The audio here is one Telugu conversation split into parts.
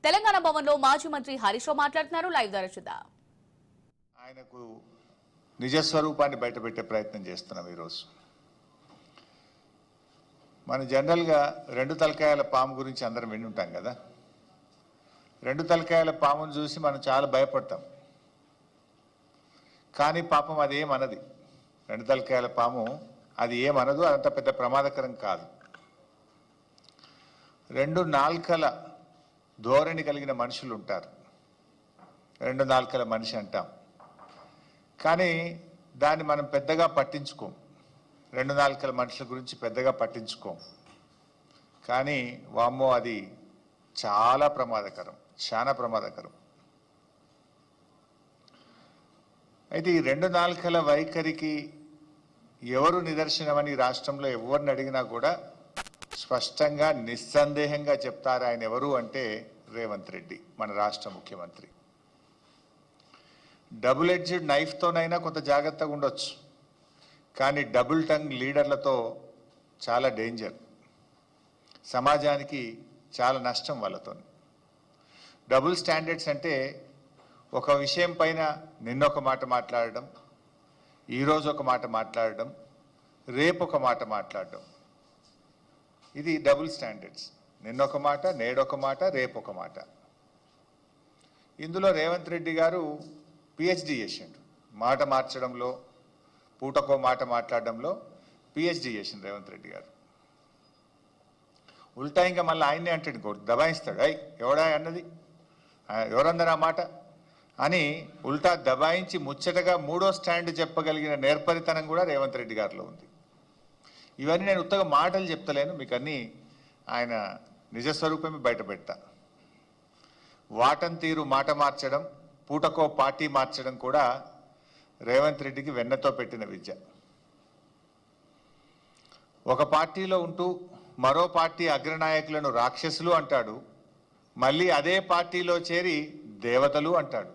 తెలంగాణ భవన్లో మాజీ మంత్రి హరీష్ రావు మాట్లాడుతున్నారు. లైవ్ ద్వారా చూద్దాం. ఆయనకు నిజస్వరూపాన్ని బయటపెట్టే ప్రయత్నం చేస్తున్నాం. ఈరోజు మనం జనరల్గా రెండు తలకాయల పాము గురించి అందరం విని ఉంటాం కదా. రెండు తలకాయల పామును చూసి మనం చాలా భయపడతాం. కానీ పాపం అది ఏమనది. రెండు తలకాయల పాము అది ఏమనదు, అంత పెద్ద ప్రమాదకరం కాదు. రెండు నాల్కల ధోరణి కలిగిన మనుషులు ఉంటారు. రెండు నాల్కల మనిషి అంటాం, కానీ దాన్ని మనం పెద్దగా పట్టించుకోం. రెండు నాల్కల మనుషుల గురించి పెద్దగా పట్టించుకోం. కానీ వామ్మో అది చాలా ప్రమాదకరం, చాలా ప్రమాదకరం. అయితే ఈ రెండు నాల్కల వైఖరికి ఎవరు నిదర్శనమని రాష్ట్రంలో ఎవరిని అడిగినా కూడా స్పష్టంగా నిస్సందేహంగా చెప్తారు. ఆయన ఎవరు అంటే రేవంత్ రెడ్డి, మన రాష్ట్ర ముఖ్యమంత్రి. డబుల్ ఎడ్జ్డ్ నైఫ్తోనైనా కొంత జాగ్రత్తగా ఉండొచ్చు, కానీ డబుల్ టంగ్ లీడర్లతో చాలా డేంజర్. సమాజానికి చాలా నష్టం వాళ్ళతో. డబుల్ స్టాండర్డ్స్ అంటే ఒక విషయం పైన నిన్నొక మాట మాట్లాడడం, ఈరోజు ఒక మాట మాట్లాడడం, రేపు ఒక మాట మాట్లాడడం. ఇది డబుల్ స్టాండర్డ్స్. నిన్నొక మాట, నేడొక మాట, రేపు ఒక మాట. ఇందులో రేవంత్ రెడ్డి గారు పిహెచ్డి చేసిండు. మాట మార్చడంలో, పూటకో మాట మాట్లాడడంలో పిహెచ్డి చేసిండు రేవంత్ రెడ్డి గారు. ఉల్టా ఇంకా మళ్ళీ ఆయన్నే అంటాడు, దబాయిస్తాడు. ఎవడా అన్నది, ఎవరన్నారు ఆ మాట అని ఉల్టా దబాయించి ముచ్చటగా మూడో స్టాండ్ చెప్పగలిగిన నేర్పరితనం కూడా రేవంత్ రెడ్డి గారిలో ఉంది. ఇవన్నీ నేను ఉత్తగా మాటలు చెప్తలేను, మీకు అన్నీ ఆయన నిజస్వరూపమే బయట పెడతా. వాటం తీరు మాట మార్చడం, పూటకో పార్టీ మార్చడం కూడా రేవంత్ రెడ్డికి వెన్నతో పెట్టిన విద్య. ఒక పార్టీలో ఉంటూ మరో పార్టీ అగ్రనాయకులను రాక్షసులు అంటాడు, మళ్ళీ అదే పార్టీలో చేరి దేవతలు అంటాడు.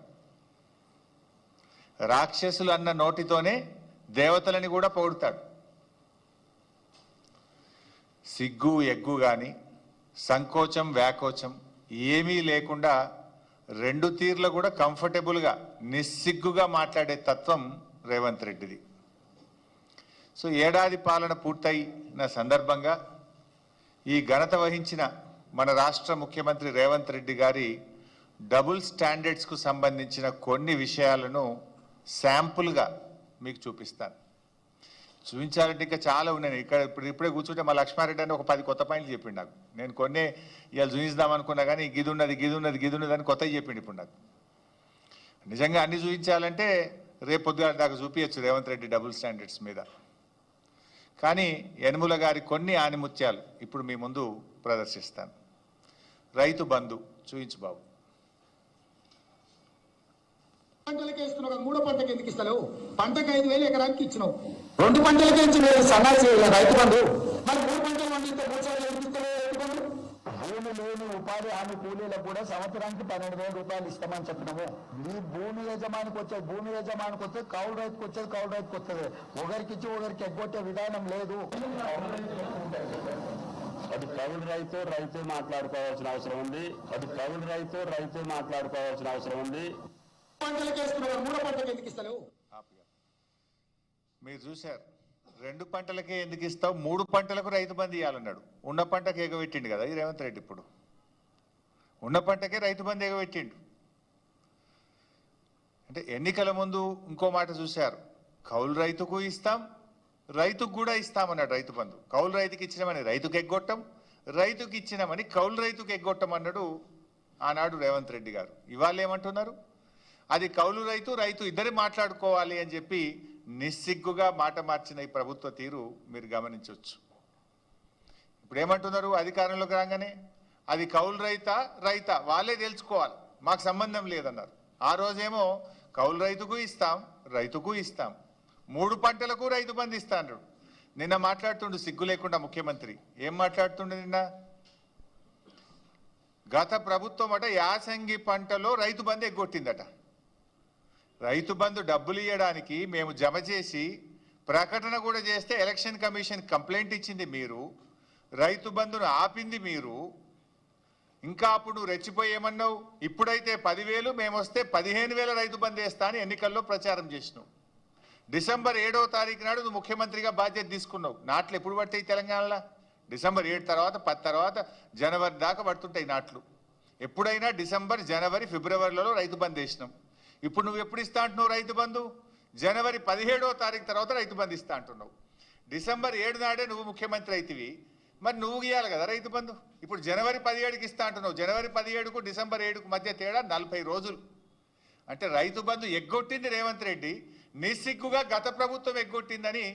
రాక్షసులు అన్న నోటితోనే దేవతలని కూడా పొగుడుతాడు. సిగ్గు ఎగ్గు కానీ సంకోచం వ్యాకోచం ఏమీ లేకుండా రెండు తీర్లు కూడా కంఫర్టబుల్గా నిస్సిగ్గుగా మాట్లాడే తత్వం రేవంత్ రెడ్డిది. సో ఏడాది పాలన పూర్తయిన సందర్భంగా ఈ ఘనత వహించిన మన రాష్ట్ర ముఖ్యమంత్రి రేవంత్ రెడ్డి గారి డబుల్ స్టాండర్డ్స్కు సంబంధించిన కొన్ని విషయాలను శాంపుల్గా మీకు చూపిస్తాను. చూపించాలంటే ఇంకా చాలా ఉన్నాయి. ఇప్పుడే కూర్చుంటే మా లక్ష్మారెడ్డి అని ఒక 10 కొత్త పాయింట్లు చెప్పిండు నాకు. నేను కొన్ని ఇవాళ చూపిద్దాం అనుకున్నా, కానీ గిదున్నది అని కొత్తవి చెప్పిండు ఇప్పుడు నాకు. నిజంగా అన్ని చూపించాలంటే రేపు పొద్దుగా దాకా చూపించచ్చు రేవంత్ రెడ్డి డబుల్ స్టాండర్డ్స్ మీద. కానీ యనుమల గారి కొన్ని ఆనిముత్యాలు ఇప్పుడు మీ ముందు ప్రదర్శిస్తాను. రైతు బంధు చూపించు బాబు. పంటలకి వేస్తున్నావు, మూడో పంటకి ఎందుకు ఇస్తావు? పంటకు 5,000 ఎకరానికి ఇచ్చినావు, 2 పంటలకి ఇచ్చి సన్నాసి రైతు బంధు. మరి 3 పంటలు పండిస్తే 3 సార్లు ఎందుకు ఇస్తావు రైతు బంధు? భూమి లేని ఉపాధి హామీ కూలీలకు కూడా సంవత్సరానికి 12,000 రూపాయలు ఇస్తామని చెప్పినాము. ఈ భూమి యజమానికి వస్తే కౌలు రైతుకు వచ్చేది కౌలు రైతుకు వస్తుంది. ఒకరికిచ్చి ఒకరికి ఎగ్గొట్టే విధానం లేదు. అది కౌలు రైతే మాట్లాడుకోవాల్సిన అవసరం ఉంది. పంటలకి వేస్తున్నావు, మూడో పంటకి ఎందుకు ఇస్తావు? మీరు చూశారు, 2 పంటలకే ఎందుకు ఇస్తావు, 3 పంటలకు రైతు బంధు ఇవ్వాలన్నాడు. ఉన్న పంటకు ఎగబెట్టిండు కదా ఈ రేవంత్ రెడ్డి. ఇప్పుడు ఉన్న పంటకే రైతు బంధు ఎగబెట్టిండు. అంటే ఎన్నికల ముందు ఇంకో మాట చూశారు, కౌలు రైతుకు ఇస్తాం, రైతుకు కూడా ఇస్తామన్నాడు రైతు బంధు. కౌలు రైతుకి ఇచ్చినామని రైతుకు ఎగ్గొట్టం, రైతుకి ఇచ్చినామని కౌలు రైతుకు ఎగ్గొట్టం అన్నాడు ఆనాడు రేవంత్ రెడ్డి గారు. ఇవాళ ఏమంటున్నారు, అది కౌలు రైతు ఇద్దరే మాట్లాడుకోవాలి అని చెప్పి నిస్సిగ్గుగా మాట మార్చిన ఈ ప్రభుత్వ తీరు మీరు గమనించవచ్చు. ఇప్పుడు ఏమంటున్నారు, అధికారంలోకి రాగానే అది కౌలు రైతా వాళ్ళే తెలుసుకోవాలి, మాకు సంబంధం లేదన్నారు. ఆ రోజేమో కౌలు రైతుకు ఇస్తాం 3 పంటలకు రైతు బంధు ఇస్తా అన్నాడు. నిన్న మాట్లాడుతుండు సిగ్గు లేకుండా ముఖ్యమంత్రి. ఏం మాట్లాడుతుండు నిన్న? గత ప్రభుత్వం అట యాసంగి పంటలో రైతు బంధు ఎగ్గొట్టిందట. రైతు బంధు డబ్బులు ఇవ్వడానికి మేము జమ చేసి ప్రకటన కూడా చేస్తే ఎలక్షన్ కమిషన్ కంప్లైంట్ ఇచ్చింది మీరు, రైతు బంధును ఆపింది మీరు, ఇంకా అప్పుడు నువ్వు రెచ్చిపోయి ఏమన్నావు, ఇప్పుడైతే 10,000 మేము వస్తే 15,000 రైతు బంధు వేస్తా అని ఎన్నికల్లో ప్రచారం చేసినావు. డిసెంబర్ 7వ తారీఖు నాడు నువ్వు ముఖ్యమంత్రిగా బాధ్యత తీసుకున్నావు. నాట్లు ఎప్పుడు పడతాయి తెలంగాణలో? డిసెంబర్ 7 తర్వాత 10 తర్వాత జనవరి దాకా పడుతుంటాయి నాట్లు. ఎప్పుడైనా డిసెంబర్, జనవరి, ఫిబ్రవరిలో రైతు బంధు వేసినాం. ఇప్పుడు నువ్వు ఎప్పుడు ఇస్తా అంటున్నావు రైతు బంధు? జనవరి 17వ తారీఖు తర్వాత రైతు బంధు ఇస్తా అంటున్నావు. డిసెంబర్ 7 నాడే నువ్వు ముఖ్యమంత్రి అయితివి, మరి నువ్వు ఇవ్వాలి కదా రైతు బంధు. ఇప్పుడు జనవరి 17కి ఇస్తా అంటున్నావు. జనవరి 17కు డిసెంబర్ 7కు మధ్య తేడా 40 రోజులు. అంటే రైతు బంధు ఎగ్గొట్టింది రేవంత్ రెడ్డి, నిస్సిగ్గుగా గత ప్రభుత్వం ఎగ్గొట్టిందని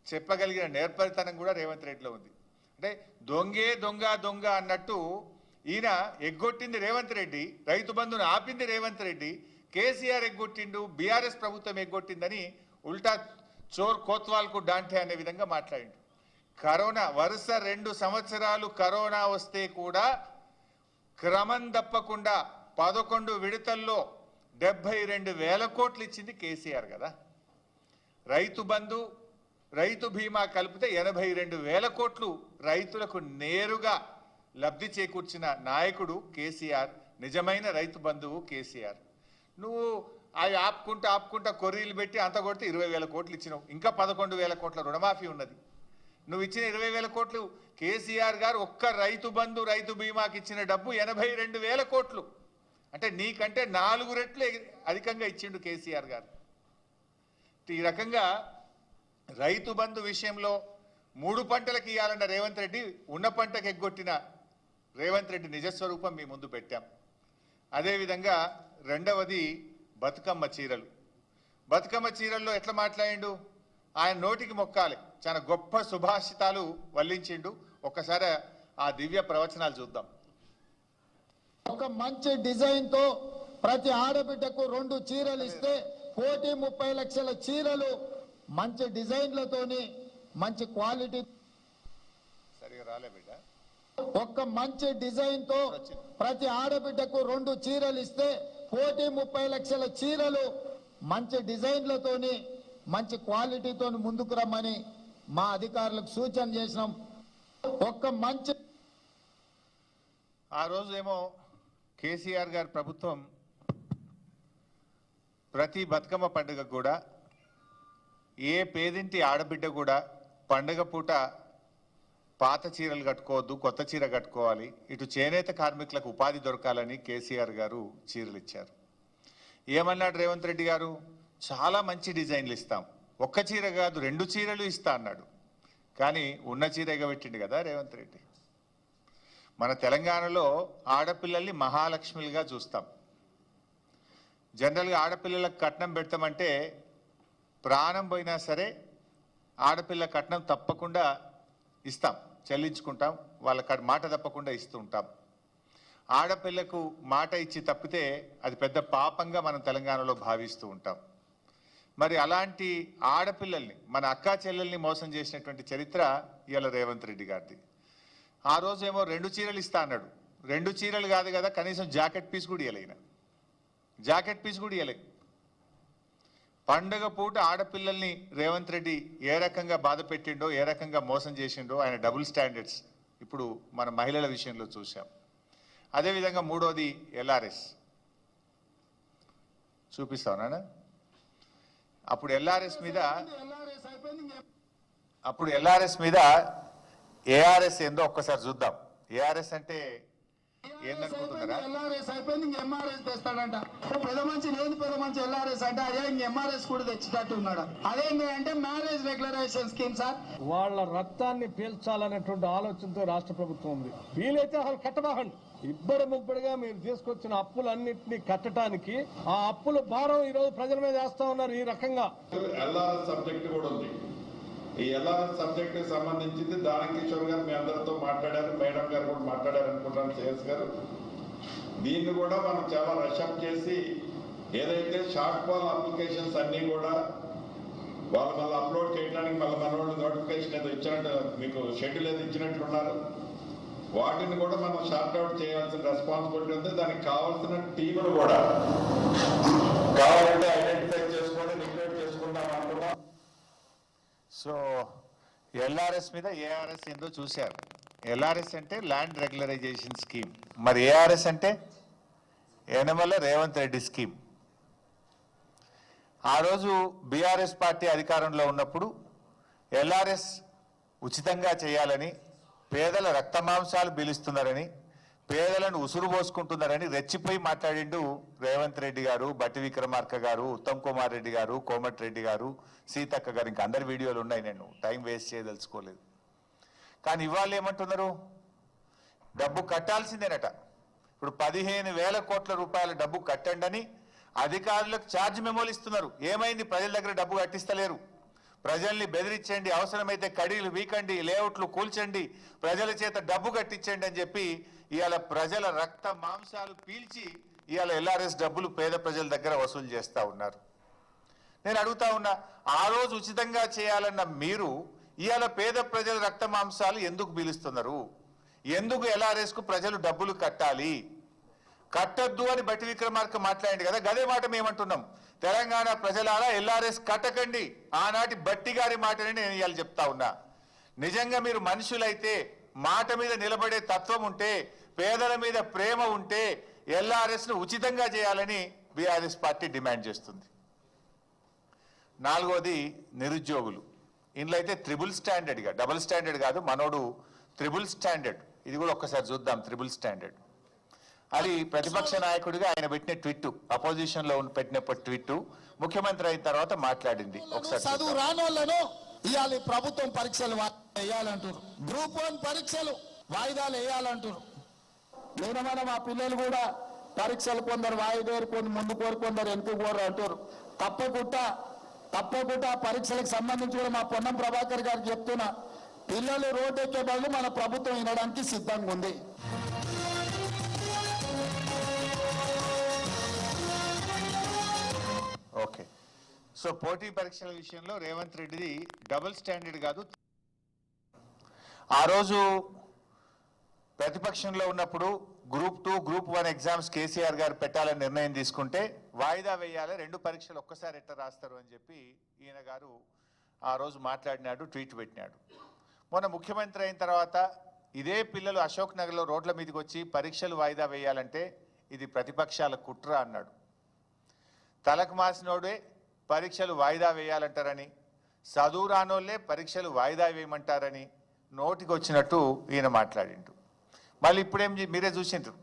చెప్పగలిగిన నేర్పరితనం కూడా రేవంత్ రెడ్డిలో ఉంది. అంటే దొంగే దొంగ దొంగ అన్నట్టు ఈయన ఎగ్గొట్టింది రేవంత్ రెడ్డి, రైతు బంధును ఆపింది రేవంత్ రెడ్డి, కేసీఆర్ ఎగ్గొట్టిండు, బీఆర్ఎస్ ప్రభుత్వం ఎగ్గొట్టిందని ఉల్టా చోర్ కోత్వాల్కు డాంటే అనే విధంగా మాట్లాడిండు. కరోనా వరుస 2 సంవత్సరాలు కరోనా వస్తే కూడా క్రమం తప్పకుండా 11 విడతల్లో 72,000 కోట్లు ఇచ్చింది కేసీఆర్ కదా. రైతు బంధు, రైతు బీమా కలిపితే 82,000 కోట్లు రైతులకు నేరుగా లబ్ధి చేకూర్చిన నాయకుడు కేసీఆర్, నిజమైన రైతు బంధువు కేసీఆర్. నువ్వు అవి ఆపుకుంటా కొర్రీలు పెట్టి అంత కొడితే 20,000 కోట్లు ఇచ్చినావు. ఇంకా 11,000 కోట్ల రుణమాఫీ ఉన్నది. నువ్వు ఇచ్చిన 20,000 కోట్లు కేసీఆర్ గారు ఒక్క రైతు బంధు, రైతు బీమాకి ఇచ్చిన డబ్బు 82,000 కోట్లు. అంటే నీకంటే 4 రెట్లు అధికంగా ఇచ్చిండు కేసీఆర్ గారు. ఈ రకంగా రైతు బంధు విషయంలో 3 పంటలకు ఇవ్వాలన్న రేవంత్ రెడ్డి ఉన్న పంటకు ఎగ్గొట్టిన రేవంత్ రెడ్డి నిజస్వరూపం మీ ముందు పెట్టాం. అదేవిధంగా రెండవది బతుకమ్మ చీరలు. బతుకమ్మ చీరల్లో ఎట్లా మాట్లాడిండు? ఆయన నోటికి మొక్కాలి, చాలా గొప్ప సుభాషితాలు వల్లించిండు. ఒక్కసారి ఆ దివ్య ప్రవచనాలు చూద్దాం. ఒక మంచి డిజైన్ తో ప్రతి ఆడబిడ్డకు 2 చీరలు ఇస్తే 1,30 లక్షల చీరలు మంచి డిజైన్లతోని మంచి క్వాలిటీ. సరిగా రాలే బిడ్డ. ఒక్క మంచి డిజైన్ తో ప్రతి ఆడబిడ్డకు 2 చీరలు ఇస్తే 1,30 లక్షల చీరలు మంచి డిజైన్లతోని మంచి క్వాలిటీతో ముందుకు రమ్మని మా అధికారులకు సూచన చేసినాం. ఒక్క మంచి ఆ రోజు ఏమో కేసీఆర్ గారి ప్రభుత్వం ప్రతి బతుకమ్మ పండుగ కూడా ఏ పేదింటి ఆడబిడ్డ కూడా పండుగ పూట పాత చీరలు కట్టుకోవద్దు, కొత్త చీర కట్టుకోవాలి, ఇటు చేనేత కార్మికులకు ఉపాధి దొరకాలని కేసీఆర్ గారు చీరలు ఇచ్చారు. ఏమన్నాడు రేవంత్ రెడ్డి గారు? చాలా మంచి డిజైన్లు ఇస్తాం, ఒక్క చీర కాదు 2 చీరలు ఇస్తా అన్నాడు. కానీ ఉన్న చీర ఎగబెట్టిండు కదా రేవంత్ రెడ్డి. మన తెలంగాణలో ఆడపిల్లల్ని మహాలక్ష్మిలుగా చూస్తాం. జనరల్గా ఆడపిల్లలకు కట్నం పెడతామంటే ప్రాణం పోయినా సరే ఆడపిల్ల కట్నం తప్పకుండా ఇస్తాం, చెల్లించుకుంటాం, వాళ్ళ మాట తప్పకుండా ఇస్తూ ఉంటాం. ఆడపిల్లకు మాట ఇచ్చి తప్పితే అది పెద్ద పాపంగా మనం తెలంగాణలో భావిస్తూ ఉంటాం. మరి అలాంటి ఆడపిల్లల్ని, మన అక్కా చెల్లెల్ని మోసం చేసినటువంటి చరిత్ర ఇవాళ రేవంత్ రెడ్డి గారిది. ఆ రోజేమో 2 చీరలు ఇస్తా అన్నాడు. 2 చీరలు కాదు కదా, కనీసం జాకెట్ పీస్ కూడా ఇవ్వలేన. జాకెట్ పీస్ కూడా ఇవ్వలే. పండుగ పూట ఆడపిల్లల్ని రేవంత్ రెడ్డి ఏ రకంగా బాధ పెట్టిండో, ఏ రకంగా మోసం చేసిండో ఆయన డబుల్ స్టాండర్డ్స్ ఇప్పుడు మన మహిళల విషయంలో చూసాం. అదేవిధంగా మూడోది ఎల్ఆర్ఎస్ చూపిస్తావునా? అప్పుడు ఎల్ఆర్ఎస్ మీద ఏఆర్ఎస్ ఏందో ఒక్కసారి చూద్దాం. ఏఆర్ఎస్ అంటే ఏందనుకుంటున్నారా? ఎల్ఆర్ఎస్ అయిపోయింది, ఇంక ఎంఆర్ఎస్ తెస్తాడంట. పెద్ద మంచి లేదు, పెద్ద మంచి ఎల్ఆర్ఎస్ అంటే అదే ఇంక ఎంఆర్ఎస్ కూడా తెచ్చేటట్టు ఉన్నాడు. అదేంటి అంటే మ్యారేజ్ రెగ్యులరైజేషన్ స్కీమ్ సార్. వాళ్ళ రక్తాన్ని పీల్చాలనేటువంటి ఆలోచనతో రాష్ట్ర ప్రభుత్వం ఉంది. వీలైతే అసలు కట్టబాకండి. ముబ్బడిగా మీరు తీసుకొచ్చిన అప్పులన్నింటినీ కట్టడానికి ఆ అప్పుల భారం ఈ రోజు ప్రజల మీద వేస్తా ఉన్నారు. ఈ రకంగా ఎల్ఆర్ఎస్ సబ్జెక్ట్ కూడా ఉంది. ఈ ఎల్ఆర్ఎస్ సబ్జెక్ట్ సంబంధించింది దానకిషోర్ గారు మీ అందరితో మాట్లాడారు, మేడం గారు కూడా మాట్లాడారు అనుకుంటాను, సేల్స్ గారు. దీన్ని కూడా మనం చాలా రషప్ చేసి ఏదైతే షార్ట్ ఫాల్ అప్లికేషన్స్ అన్ని కూడా వాళ్ళు మళ్ళీ అప్లోడ్ చేయడానికి మళ్ళీ మన వాళ్ళు నోటిఫికేషన్ ఏదో ఇచ్చినట్టు, మీకు షెడ్యూల్ ఏదో ఇచ్చినట్లున్నారు, వాటిని కూడా మనం షార్ట్ అవుట్ చేయాల్సిన రెస్పాన్సిబిలిటీ ఉంది. దానికి కావాల్సిన టీములు కూడా కావాలంటే ఐడెంటిఫై చేసుకొని రిక్రూట్ చేసుకుందాం అనుకున్నాం. సో ఎల్ఆర్ఎస్ మీద ఏఆర్ఎస్ ఏందో చూశారు. LRS అంటే ల్యాండ్ రెగ్యులరైజేషన్ స్కీమ్, మరి ARS అంటే యనమల రేవంత్ రెడ్డి స్కీమ్. ఆ రోజు BRS పార్టీ అధికారంలో ఉన్నప్పుడు LRS ఉచితంగా చేయాలని, పేదల రక్తమాంసాలు పీలుస్తున్నారని, పేదలను ఉసురు పోసుకుంటున్నారని రెచ్చిపోయి మాట్లాడిండు రేవంత్ రెడ్డి గారు, బట్టి విక్రమార్క గారు, ఉత్తమ్ కుమార్ రెడ్డి గారు, కోమటిరెడ్డి గారు, సీతక్క గారు. ఇంకా అందరి వీడియోలు ఉన్నాయి, నేను టైం వేస్ట్ చేయదలుచుకోలేదు. కానీ ఇవాళ ఏమంటున్నారు, డబ్బు కట్టాల్సిందేనట. ఇప్పుడు 15,000 కోట్ల రూపాయల డబ్బు కట్టండి అని అధికారులకు ఛార్జ్ మెమోలు ఇస్తున్నారు. ఏమైంది, ప్రజల దగ్గర డబ్బు కట్టిస్తలేరు. ప్రజల్ని బెదిరించండి, అవసరమైతే కడీలు వీకండి, లేఅవుట్లు కూల్చండి, ప్రజల చేత డబ్బు కట్టించండి అని చెప్పి ఇవాళ ప్రజల రక్త మాంసాలు పీల్చి ఇవాళ LRS డబ్బులు పేద ప్రజల దగ్గర వసూలు చేస్తూ ఉన్నారు. నేను అడుగుతా ఉన్నా, ఆ రోజు ఉచితంగా చేయాలన్న మీరు ఇవాళ పేద ప్రజల రక్త మాంసాలు ఎందుకు పీలుస్తున్నారు? ఎందుకు LRSకు ప్రజలు డబ్బులు కట్టాలి? కట్టద్దు అని బట్టి విక్రమార్క మాట్లాడింది కదా, గదే మాట మేమంటున్నాం. తెలంగాణ ప్రజలారా LRS కట్టకండి, ఆనాటి బట్టి గారి మాటని నేను ఇవాళ చెప్తా ఉన్నా. నిజంగా మీరు మనుషులైతే, మాట మీద నిలబడే తత్వం ఉంటే, పేదల మీద ప్రేమ ఉంటే LRSను ఉచితంగా చేయాలని BRS పార్టీ డిమాండ్ చేస్తుంది. 4వది నిరుద్యోగులు. ఇందులో అయితే ట్రిపుల్ స్టాండర్డ్గా, డబుల్ స్టాండర్డ్ కాదు, మనోడు ట్రిపుల్ స్టాండర్డ్. ఇది కూడా ఒక్కసారి చూద్దాం. ట్రిపుల్ స్టాండర్డ్ అది ప్రతిపక్ష నాయకుడిగా ఆయన పెట్టిన ట్వీట్, అపోజిషన్ లో పెట్టినప్పుడు ట్వీట్, ముఖ్యమంత్రి అయిన తర్వాత మాట్లాడింది. ఒకసారి చదువు రానోళ్లను ఇవాళ ప్రభుత్వం పరీక్షలు వేయాలంటారు, గ్రూప్ 1 పరీక్షలు వాయిదాలు వేయాలంటారు. లేనమైన మా పిల్లలు కూడా పరీక్షలు కొందరు వాయిదారు, కొందరు ముందు కోరు, కొందరు వెనుక కోరు అంటారు. తప్పకుండా పరీక్షలకు సంబంధించి కూడా మా పొన్నం ప్రభాకర్ గారికి చెప్తున్నా, పిల్లలు రోడ్డు ఎక్కే బదులు మన ప్రభుత్వం వినడానికి సిద్ధంగా ఉంది. ఓకే. సో పోటీ పరీక్షల విషయంలో రేవంత్ రెడ్డిది డబుల్ స్టాండర్డ్ కాదు. ఆ రోజు ప్రతిపక్షంలో ఉన్నప్పుడు గ్రూప్ 2, గ్రూప్ 1 ఎగ్జామ్స్ కేసీఆర్ గారు పెట్టాలని నిర్ణయం తీసుకుంటే వాయిదా వేయాలి, 2 పరీక్షలు ఒక్కసారి ఎట్లా రాస్తారు అని చెప్పి ఈయన గారు ఆ రోజు మాట్లాడినాడు, ట్వీట్ పెట్టినాడు. మొన్న ముఖ్యమంత్రి అయిన తర్వాత ఇదే పిల్లలు అశోక్ నగర్లో రోడ్ల మీదకి వచ్చి పరీక్షలు వాయిదా వేయాలంటే ఇది ప్రతిపక్షాల కుట్ర అన్నాడు. తలకు మాసినోడే పరీక్షలు వాయిదా వేయాలంటారని, చదువు రానోళ్లే పరీక్షలు వాయిదా వేయమంటారని నోటికి వచ్చినట్టు ఈయన మాట్లాడిండు. మళ్ళీ ఇప్పుడేం మీరే చూసిండ్రు,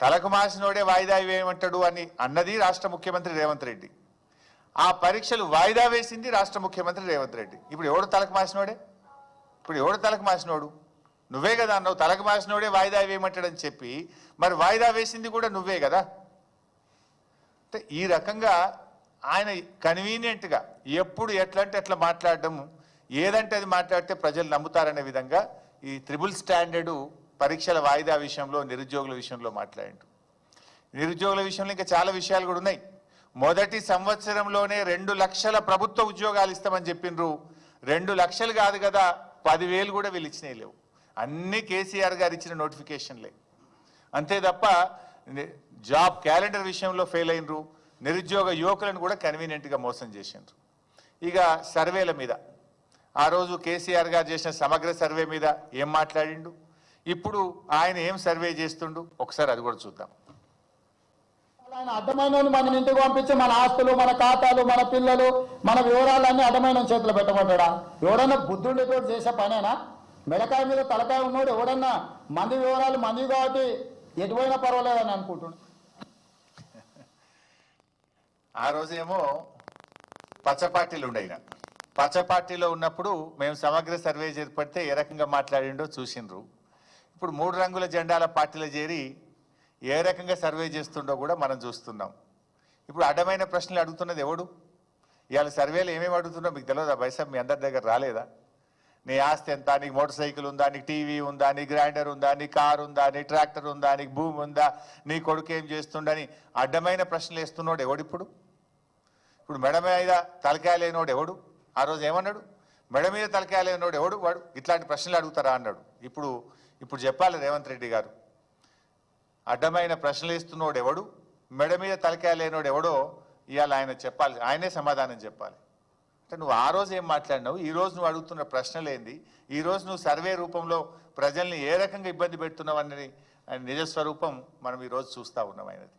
తలకు మాసినోడే వాయిదా వేయమంటాడు అని అన్నది రాష్ట్ర ముఖ్యమంత్రి రేవంత్ రెడ్డి. ఆ పరీక్షలు వాయిదా వేసింది రాష్ట్ర ముఖ్యమంత్రి రేవంత్ రెడ్డి. ఇప్పుడు ఎవడు తలకు మాసినోడే? ఇప్పుడు ఎవడు తలకు మాసినోడు? నువ్వే కదా అన్నావు, తలకు మాసినోడే వాయిదా వేయమంటాడని చెప్పి. మరి వాయిదా వేసింది కూడా నువ్వే కదా. అంటే ఈ రకంగా ఆయన కన్వీనియంట్గా ఎప్పుడు ఎట్లంటే ఎట్లా మాట్లాడడం, ఏదంటే అది మాట్లాడితే ప్రజలు నమ్ముతారనే విధంగా ఈ ట్రిపుల్ స్టాండర్డు పరీక్షల వాయిదా విషయంలో, నిరుద్యోగుల విషయంలో మాట్లాడిండు. నిరుద్యోగుల విషయంలో ఇంకా చాలా విషయాలు కూడా ఉన్నాయి. మొదటి సంవత్సరంలోనే 2 లక్షల ప్రభుత్వ ఉద్యోగాలు ఇస్తామని చెప్పిండ్రు. 2 లక్షలు కాదు కదా, 10,000 కూడా వీళ్ళు ఇచ్చినాయి లేవు. అన్ని కేసీఆర్ గారు ఇచ్చిన నోటిఫికేషన్లే. అంతే తప్ప జాబ్ క్యాలెండర్ విషయంలో ఫెయిల్ అయినరు. నిరుద్యోగ యువకులను కూడా కన్వీనియంట్గా మోసం చేసిండ్రు. ఇక సర్వేల మీద ఆ రోజు కేసీఆర్ గారు చేసిన సమగ్ర సర్వే మీద ఏం మాట్లాడిండు, ఇప్పుడు ఆయన ఏం సర్వే చేస్తుండు, ఒకసారి అది కూడా చూద్దాం. ఆయన అడ్డమైన మన ఇంటికి పంపించి మన ఆస్తులు, మన ఖాతాలు, మన పిల్లలు, మన వివరాలన్నీ అడ్డమైన చేతిలో పెట్టమంటాడా? ఎవడన్నా బుద్ధుడితో చేసే పనేనా? మెడకాయ మీద తలకాయ ఉన్నాడు ఎవడన్నా మంది వివరాలు మంది కాబట్టి ఎటువైనా పర్వాలేదని అనుకుంటున్నాడు. ఆ రోజేమో పచ్చ పార్టీలు ఉండయిన, పచ్చ పార్టీలో ఉన్నప్పుడు మేము సమగ్ర సర్వే చేపడితే ఏ రకంగా మాట్లాడిండో చూసిండ్రు. ఇప్పుడు 3 రంగుల జెండాల పార్టీలో చేరి ఏ రకంగా సర్వే చేస్తుండో కూడా మనం చూస్తున్నాం. ఇప్పుడు అడ్డమైన ప్రశ్నలు అడుగుతున్నది ఎవడు? ఇవాళ సర్వేలు ఏమేమి అడుగుతున్నా మీకు తెలియదా? బైసాబ్ మీ అందరి దగ్గర రాలేదా? నీ ఆస్తి ఎంత, నీకు మోటార్ సైకిల్ ఉందా, నీకు టీవీ ఉందా, నీ గ్రైండర్ ఉందా, నీ కారు ఉందా, నీ ట్రాక్టర్ ఉందా, నీకు భూమి ఉందా, నీ కొడుకు ఏం చేస్తుండని అడ్డమైన ప్రశ్నలు వేస్తున్నాడు ఎవడు? ఇప్పుడు మెడ మీద తలకాయ లేనోడు ఎవడు? ఆ రోజు ఏమన్నాడు? మెడ మీద తలకాయ లేనోడు ఎవడు? వాడు ఇట్లాంటి ప్రశ్నలు అడుగుతారా అన్నాడు. ఇప్పుడు చెప్పాలి రేవంత్ రెడ్డి గారు, అడ్డమైన ప్రశ్నలు వేస్తున్నోడు ఎవడు, మెడ మీద తలకాయ లేనోడు ఎవడో ఇవాళ ఆయన చెప్పాలి, ఆయనే సమాధానం చెప్పాలి. అంటే నువ్వు ఆ రోజు ఏం మాట్లాడినావు, ఈ రోజు నువ్వు అడుగుతున్న ప్రశ్నలు ఏంది, ఈ రోజు నువ్వు సర్వే రూపంలో ప్రజల్ని ఏ రకంగా ఇబ్బంది పెడుతున్నావు అన్నది నిజస్వరూపం మనం ఈరోజు చూస్తూ ఉన్నాం ఆయనది.